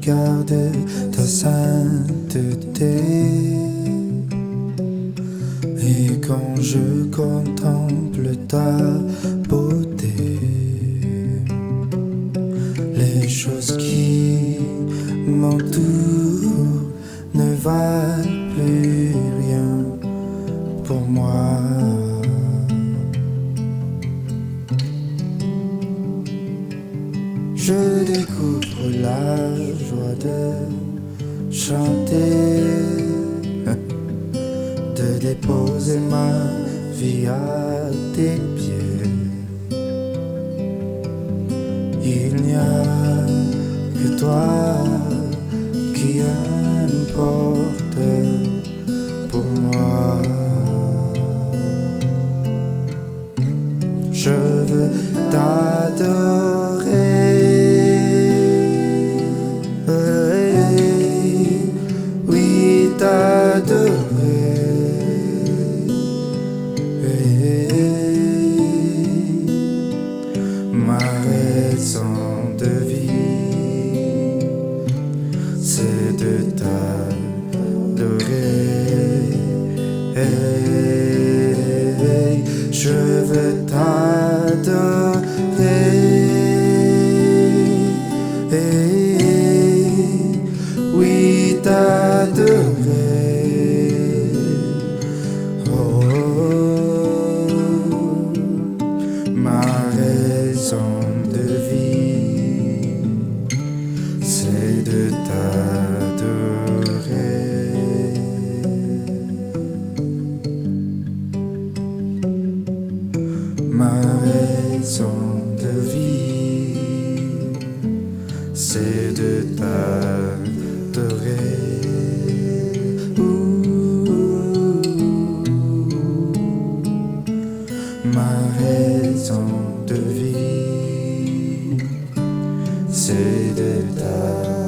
garde ta sainteté. Et quand je contemple ta beauté, les choses qui m'entourent ne valent plus rien pour moi. Je découvre la joie de chanter, de déposer ma vie à tes pieds. Il n'y a que toi qui importe pour moi. Je veux t'adorer, oui t'adorer, ma raison de vie, c'est de t'adorer. Je veux t'adorer, oui t'adorer. Oh, ma raison de vie, c'est de t'adorer. Ma raison de vie, c'est de t'adorer. Ma raison de vie, c'est de t'adorer.